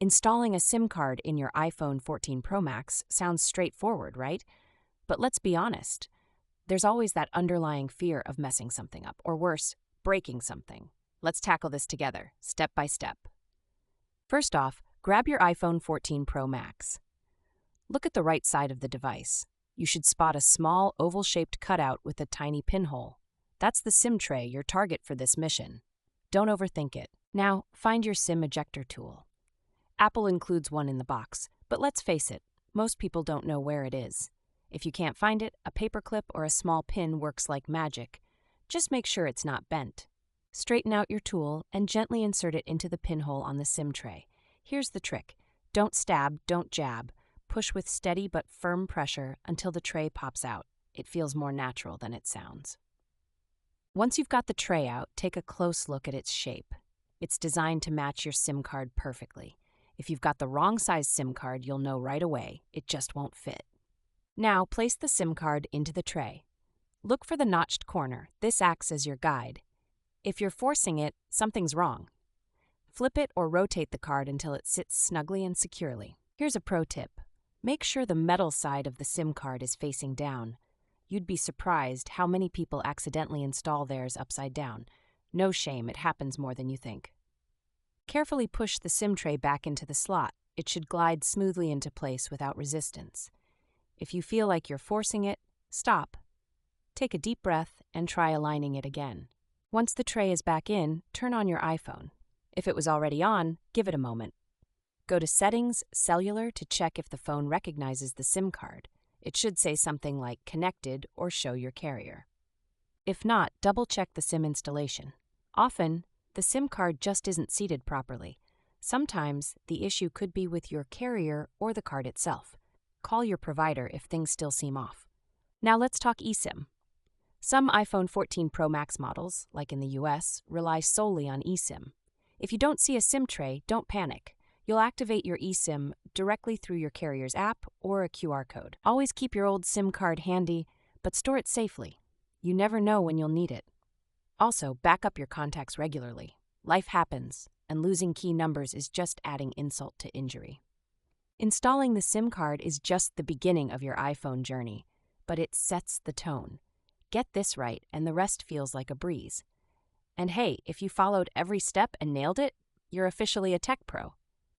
Installing a SIM card in your iPhone 14 Pro Max sounds straightforward, right? But let's be honest, there's always that underlying fear of messing something up, or worse, breaking something. Let's tackle this together, step by step. First off, grab your iPhone 14 Pro Max. Look at the right side of the device. You should spot a small, oval-shaped cutout with a tiny pinhole. That's the SIM tray, your target for this mission. Don't overthink it. Now, find your SIM ejector tool. Apple includes one in the box, but let's face it, most people don't know where it is. If you can't find it, a paperclip or a small pin works like magic. Just make sure it's not bent. Straighten out your tool and gently insert it into the pinhole on the SIM tray. Here's the trick. Don't stab, don't jab. Push with steady but firm pressure until the tray pops out. It feels more natural than it sounds. Once you've got the tray out, take a close look at its shape. It's designed to match your SIM card perfectly. If you've got the wrong size SIM card, you'll know right away. It just won't fit. Now, place the SIM card into the tray. Look for the notched corner. This acts as your guide. If you're forcing it, something's wrong. Flip it or rotate the card until it sits snugly and securely. Here's a pro tip. Make sure the metal side of the SIM card is facing down. You'd be surprised how many people accidentally install theirs upside down. No shame, it happens more than you think. Carefully push the SIM tray back into the slot. It should glide smoothly into place without resistance. If you feel like you're forcing it, stop. Take a deep breath and try aligning it again. Once the tray is back in, turn on your iPhone. If it was already on, give it a moment. Go to Settings, Cellular to check if the phone recognizes the SIM card. It should say something like Connected or show your carrier. If not, double-check the SIM installation. Often, the SIM card just isn't seated properly. Sometimes, the issue could be with your carrier or the card itself. Call your provider if things still seem off. Now let's talk eSIM. Some iPhone 14 Pro Max models, like in the US, rely solely on eSIM. If you don't see a SIM tray, don't panic. You'll activate your eSIM directly through your carrier's app or a QR code. Always keep your old SIM card handy, but store it safely. You never know when you'll need it. Also, back up your contacts regularly. Life happens, and losing key numbers is just adding insult to injury. Installing the SIM card is just the beginning of your iPhone journey, but it sets the tone. Get this right, and the rest feels like a breeze. And hey, if you followed every step and nailed it, you're officially a tech pro.